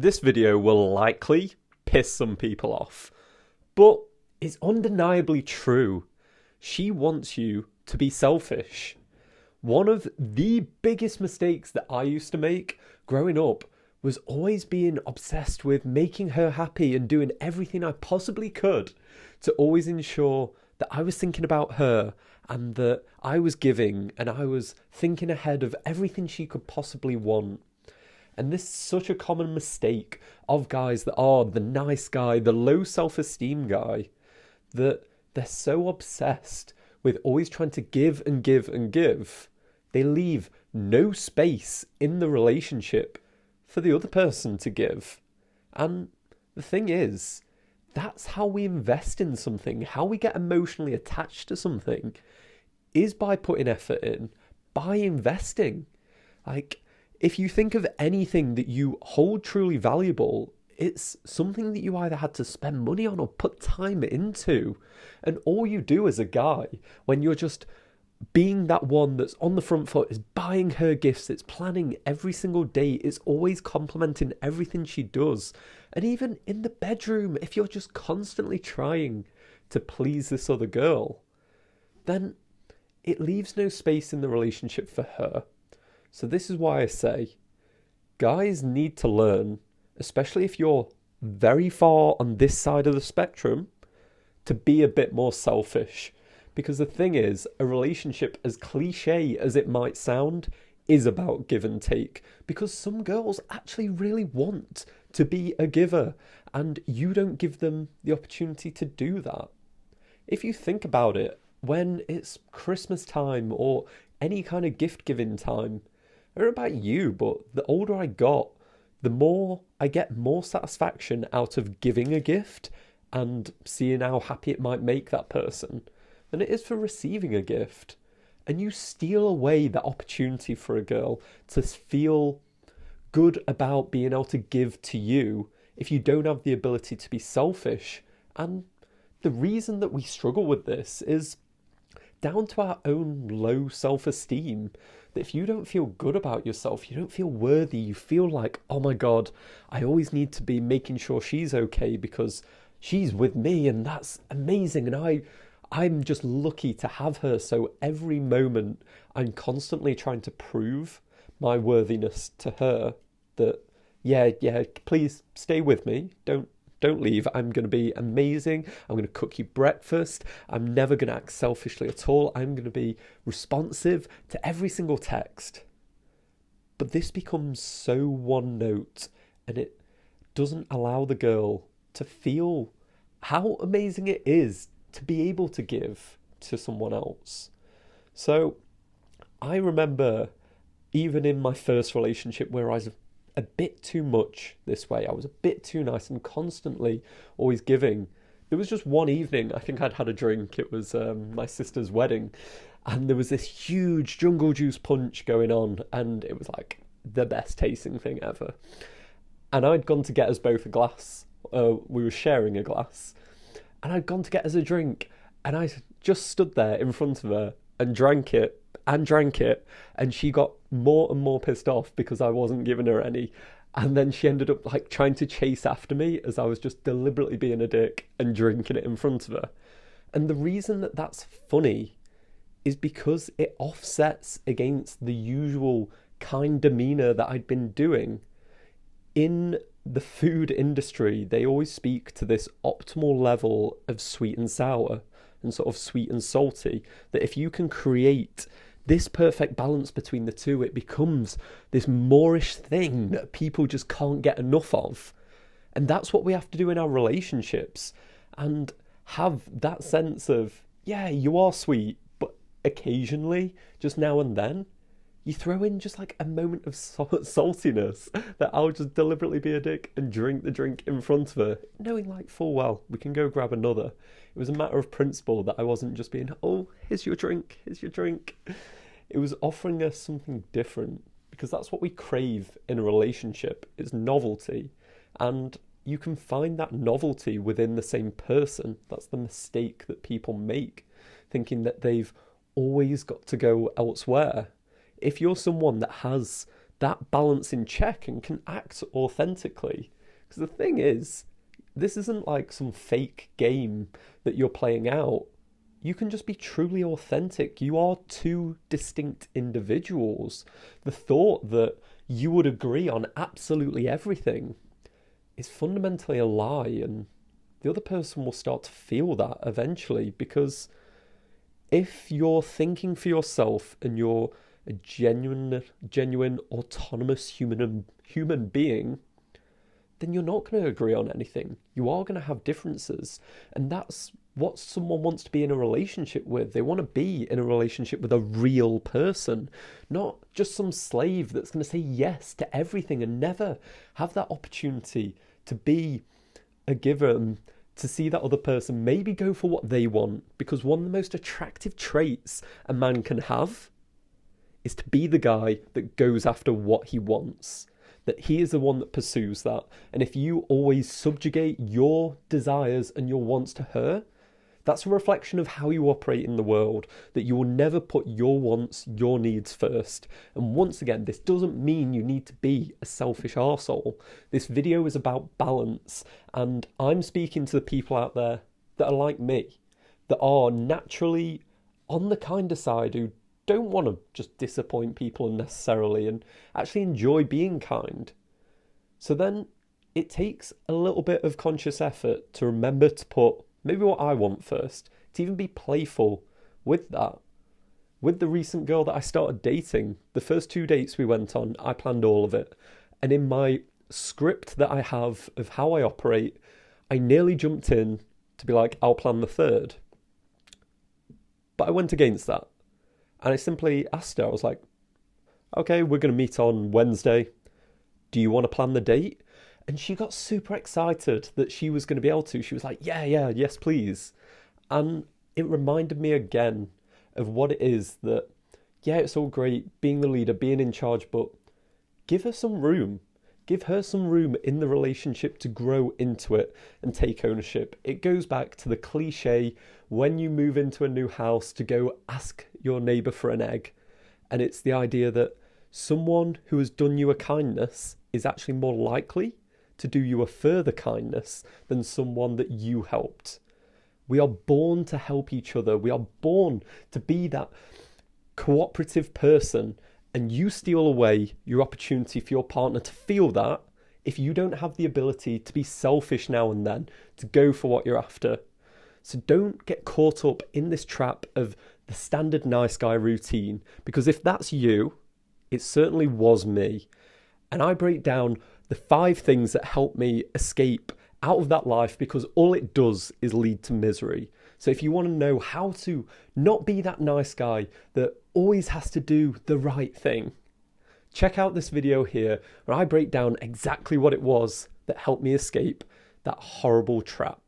This video will likely piss some people off, but it's undeniably true. She wants you to be selfish. One of the biggest mistakes that I used to make growing up was always being obsessed with making her happy and doing everything I possibly could to always ensure that I was thinking about her and that I was giving and I was thinking ahead of everything she could possibly want. And this is such a common mistake of guys that are the nice guy, the low self-esteem guy, that they're so obsessed with always trying to give and give and give, they leave no space in the relationship for the other person to give. And the thing is, that's how we invest in something, how we get emotionally attached to something, is by putting effort in, by investing. Like, if you think of anything that you hold truly valuable, it's something that you either had to spend money on or put time into. And all you do as a guy, when you're just being that one that's on the front foot, is buying her gifts, it's planning every single day, it's always complimenting everything she does. And even in the bedroom, if you're just constantly trying to please this other girl, then it leaves no space in the relationship for her. So this is why I say, guys need to learn, especially if you're very far on this side of the spectrum, to be a bit more selfish. Because the thing is, a relationship, as cliche as it might sound, is about give and take. Because some girls actually really want to be a giver, and you don't give them the opportunity to do that. If you think about it, when it's Christmas time or any kind of gift giving time, I don't know about you, but the older I got, the more I get more satisfaction out of giving a gift and seeing how happy it might make that person than it is for receiving a gift. And you steal away that opportunity for a girl to feel good about being able to give to you if you don't have the ability to be selfish. And the reason that we struggle with this is down to our own low self-esteem. That if you don't feel good about yourself, you don't feel worthy, you feel like, oh my God, I always need to be making sure she's okay because she's with me and that's amazing and I'm just lucky to have her. So every moment I'm constantly trying to prove my worthiness to her that, yeah, please stay with me. Don't leave. I'm going to be amazing. I'm going to cook you breakfast. I'm never going to act selfishly at all. I'm going to be responsive to every single text. But this becomes so one note, and it doesn't allow the girl to feel how amazing it is to be able to give to someone else. So I remember even in my first relationship where I was a bit too much this way. I was a bit too nice and constantly always giving. There was just one evening, I think I'd had a drink. It was my sister's wedding. And there was this huge jungle juice punch going on. And it was like the best tasting thing ever. And I'd gone to get us both a glass. We were sharing a glass. And I'd gone to get us a drink. And I just stood there in front of her and drank it. And she got more and more pissed off because I wasn't giving her any. And then she ended up like trying to chase after me as I was just deliberately being a dick and drinking it in front of her. And the reason that that's funny is because it offsets against the usual kind demeanor that I'd been doing. In the food industry, they always speak to this optimal level of sweet and sour and sort of sweet and salty, that if you can create this perfect balance between the two, it becomes this moreish thing that people just can't get enough of. And that's what we have to do in our relationships, and have that sense of, yeah, you are sweet, but occasionally, just now and then, you throw in just like a moment of saltiness that I'll just deliberately be a dick and drink the drink in front of her, knowing like full well we can go grab another. It was a matter of principle that I wasn't just being, oh, here's your drink. It was offering us something different, because that's what we crave in a relationship, is novelty. And you can find that novelty within the same person. That's the mistake that people make, thinking that they've always got to go elsewhere. If you're someone that has that balance in check and can act authentically. Because the thing is, this isn't like some fake game that you're playing out. You can just be truly authentic. You are two distinct individuals. The thought that you would agree on absolutely everything is fundamentally a lie, and the other person will start to feel that eventually, because if you're thinking for yourself and you're a genuine autonomous human being, then you're not going to agree on anything. You are going to have differences, and that's what someone wants to be in a relationship with. They want to be in a relationship with a real person, not just some slave that's going to say yes to everything and never have that opportunity to be a giver and to see that other person maybe go for what they want. Because one of the most attractive traits a man can have is to be the guy that goes after what he wants, that he is the one that pursues that. And if you always subjugate your desires and your wants to her, that's a reflection of how you operate in the world, that you will never put your wants, your needs first. And once again, this doesn't mean you need to be a selfish arsehole. This video is about balance, and I'm speaking to the people out there that are like me, that are naturally on the kinder side, who don't want to just disappoint people unnecessarily and actually enjoy being kind. So then it takes a little bit of conscious effort to remember to put maybe what I want first, to even be playful with that. With the recent girl that I started dating, the first 2 dates we went on, I planned all of it. And in my script that I have of how I operate, I nearly jumped in to be like, I'll plan the third. But I went against that. And I simply asked her, I was like, okay, we're going to meet on Wednesday. Do you want to plan the date? And she got super excited that she was going to be able to. She was like, yeah, yes, please. And it reminded me again of what it is that, yeah, it's all great being the leader, being in charge, but give her some room. Give her some room in the relationship to grow into it and take ownership. It goes back to the cliche, when you move into a new house, to go ask your neighbour for an egg. And it's the idea that someone who has done you a kindness is actually more likely to do you a further kindness than someone that you helped. We are born to help each other. We are born to be that cooperative person, and you steal away your opportunity for your partner to feel that if you don't have the ability to be selfish now and then, to go for what you're after. So don't get caught up in this trap of the standard nice guy routine, because if that's you, it certainly was me. And I break down the 5 things that help me escape out of that life, because all it does is lead to misery. So if you want to know how to not be that nice guy that always has to do the right thing, check out this video here where I break down exactly what it was that helped me escape that horrible trap.